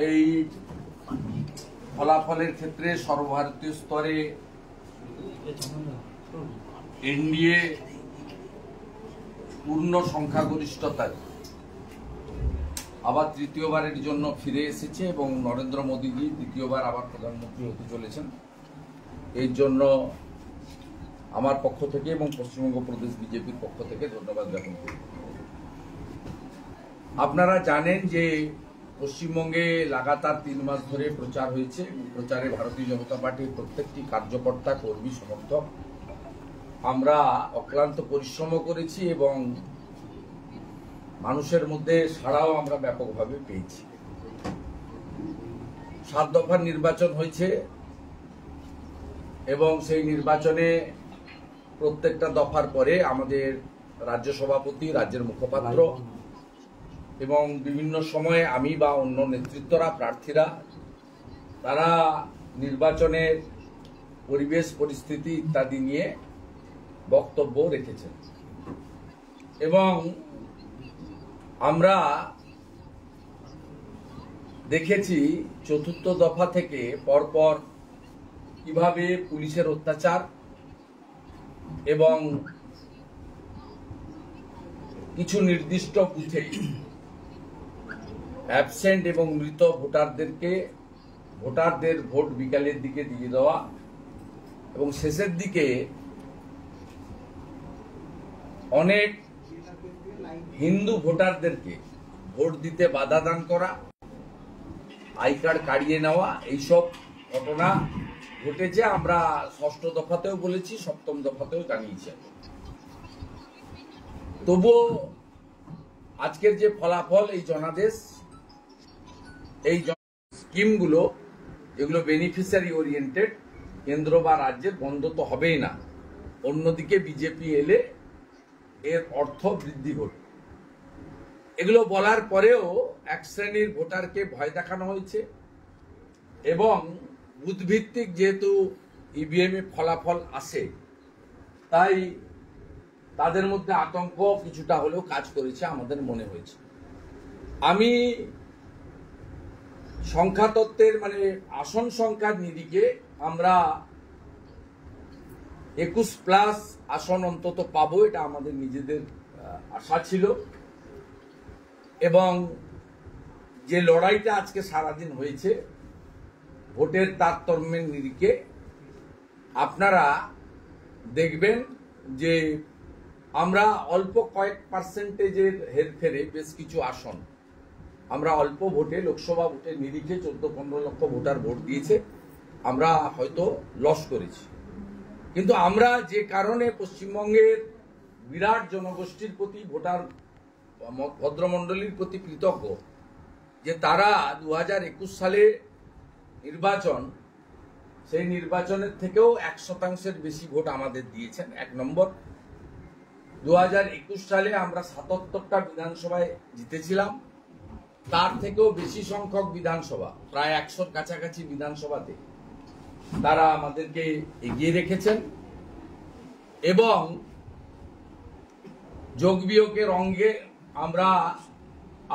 এই ফলাফলের ক্ষেত্রে সর্বভারতীয় স্তরে এনডিএ পূর্ণ সংখ্যাগরিষ্ঠতায় আবার তৃতীয়বারের জন্য ফিরে এসেছে এবং নরেন্দ্র মোদীজি দ্বিতীয়বার আবার প্রধানমন্ত্রী হতে চলেছেন। এই জন্য আমার পক্ষ থেকে এবং পশ্চিমবঙ্গ প্রদেশ বিজেপির পক্ষ থেকে ধন্যবাদ জ্ঞাপন করি। আপনারা জানেন যে পশ্চিমবঙ্গে লাগাতার 3 মাস ধরে প্রচার হয়েছে। প্রচারে ভারতীয় জনতা পার্টির প্রত্যেকটি কার্যকর্তা, কর্মী, সমর্থক আমরা অক্লান্ত পরিশ্রম করেছি এবং মানুষের মধ্যে সাড়াও আমরা ব্যাপকভাবে পেয়েছি। 7 দফার নির্বাচন হয়েছে এবং সেই নির্বাচনে প্রত্যেকটা দফার পরে আমাদের রাজ্য সভাপতি, রাজ্যের মুখপাত্র এবং বিভিন্ন সময়ে আমি বা অন্য নেতৃত্বরা, প্রার্থীরা তারা নির্বাচনের পরিবেশ পরিস্থিতি ইত্যাদি নিয়ে বক্তব্য রেখেছেন এবং আমরা দেখেছি 4র্থ দফা থেকে পরপর কিভাবে পুলিশের অত্যাচার এবং কিছু নির্দিষ্ট বুথে অ্যাবসেন্ট এবং মৃত ভোটারদের ভোট বিকালের দিকে দিয়ে দেওয়া এবং শেষের দিকে অনেক হিন্দু ভোটারদেরকে ভোট দিতে বাধা দান করা, আই কার্ড কাড়িয়ে নেওয়া, এইসব ঘটনা ঘটেছে। আমরা 6ষ্ঠ দফাতেও বলেছি, 7ম দফাতেও জানিয়েছি। তবুও আজকের যে ফলাফল, এই জনাদেশ, এই স্কিমগুলো, এগুলো বেনিফিশিয়ারি ওরিয়েন্টেড, কেন্দ্র বা রাজ্যের বন্ধ তো হবেই না। অন্যদিকে বিজেপি এলে এর অর্থ বৃদ্ধি ঘটবে। এগুলো বলার পরেও এক শ্রেণীর ভোটারকে ভয় দেখানো হয়েছে এবং বুথভিত্তিক যেহেতু ইভিএম এ ফলাফল আসে, তাই তাদের মধ্যে আতঙ্ক কিছুটা হলেও কাজ করেছে আমাদের মনে হয়েছে। আমি সংখ্যাতত্ত্বের আসন সংখ্যার নিরিখে আমরা 21+ আসন অন্তত পাবো, এটা আমাদের নিজেদের আশা ছিল এবং যে লড়াইটা আজকে সারাদিন হয়েছে ভোটের তারতম্যের নিরিখে, আপনারা দেখবেন যে আমরা অল্প কয়েক পার্সেন্টেজের হেরফেরে বেশ কিছু আসন আমরা অল্প ভোটে, লোকসভা ভোটের নিরিখে 14-15 লক্ষ ভোটার ভোট দিয়েছে, আমরা হয়তো লস করেছি। কিন্তু আমরা যে কারণে পশ্চিমবঙ্গের বিরাট জনগোষ্ঠীর প্রতি, ভোটার ভদ্রমণ্ডলীর প্রতি কৃতজ্ঞ যে তারা 2021 সালে নির্বাচন, সেই নির্বাচনের থেকেও 1% বেশি ভোট আমাদের দিয়েছেন। 1 নম্বর, 2021 সালে আমরা 77টা বিধানসভায় জিতেছিলাম, তার থেকেও বেশি সংখ্যক বিধানসভা, প্রায় 100-র কাছাকাছি বিধানসভাতে তারা আমাদেরকে এগিয়ে রেখেছেন এবং যোগ বিয়োগের অঙ্গে আমরা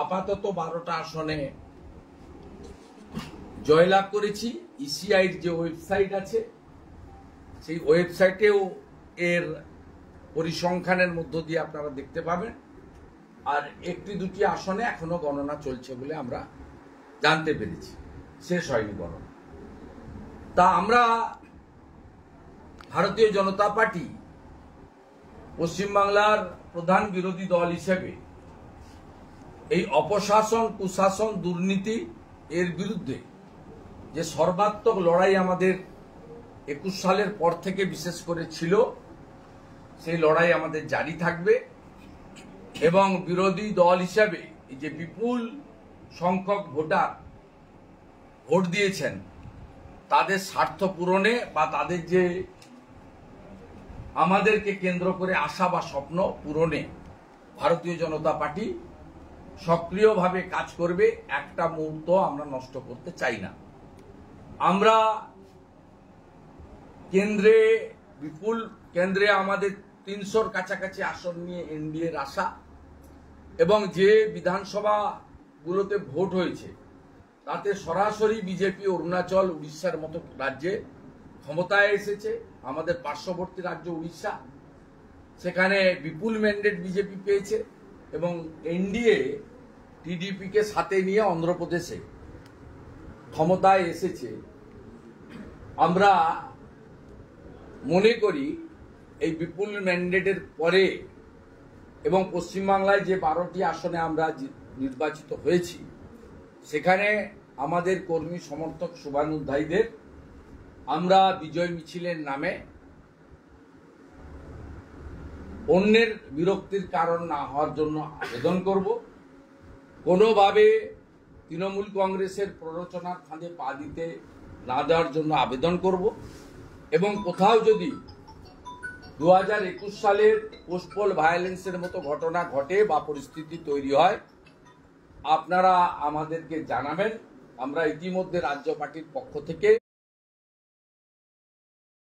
আপাতত 12টা আসনে জয়লাভ করেছি। ইসিআইর যে ওয়েবসাইট আছে, সেই ওয়েবসাইটেও এর পরিসংখ্যানের মধ্য দিয়ে আপনারা দেখতে পাবেন। আর 1-2টি আসনে এখনো গণনা চলছে বলে আমরা জানতে পেরেছি, শেষ হয়নি গণনা। তা আমরা ভারতীয় জনতা পার্টি পশ্চিমবাংলার প্রধান বিরোধী দল হিসেবে এই অপশাসন, কুশাসন, দুর্নীতি এর বিরুদ্ধে যে সর্বাত্মক লড়াই আমাদের 21 সালের পর থেকে বিশেষ করে ছিল, সেই লড়াই আমাদের জারি থাকবে এবং বিরোধী দল হিসেবে এই যে বিপুল সংখ্যক ভোটার ভোট দিয়েছেন, তাদের স্বার্থ পূরণে বা তাদের যে আমাদেরকে কেন্দ্র করে আশা বা স্বপ্ন পূরণে ভারতীয় জনতা পার্টি সক্রিয়ভাবে কাজ করবে। একটা মুহূর্ত আমরা নষ্ট করতে চাই না। আমরা কেন্দ্রে আমাদের 300-র কাছাকাছি আসন নিয়ে এনডিএর আশা এবং যে বিধানসভাগুলোতে ভোট হয়েছে তাতে সরাসরি বিজেপি অরুণাচল উড়িষ্যার মতো রাজ্যে ক্ষমতায় এসেছে। আমাদের পার্শ্ববর্তী রাজ্য উড়িষ্যা, সেখানে বিপুল ম্যান্ডেট বিজেপি পেয়েছে এবং এনডিএ টিডিপিকে সাথে নিয়ে অন্ধ্রপ্রদেশে ক্ষমতায় এসেছে। আমরা মনে করি এই বিপুল ম্যান্ডেটের পরে এবং পশ্চিমবাংলায় যে 12টি আসনে আমরা নির্বাচিত হয়েছি, সেখানে আমাদের কর্মী সমর্থক শুভানুধ্যায়ীদের আমরা বিজয় মিছিলের নামে অন্যের বিরক্তির কারণ না হওয়ার জন্য আবেদন করব। কোনোভাবে তৃণমূল কংগ্রেসের প্ররোচনার ফাঁদে পা দিতে না দেওয়ার জন্য আবেদন করব এবং কোথাও যদি 2021 সালের পোস্টপোল ভায়োলেন্সের মতো ঘটনা ঘটে বা পরিস্থিতি তৈরি হয়, আপনারা আমাদেরকে জানাবেন। আমরা ইতিমধ্যে রাজ্য পার্টির পক্ষ থেকে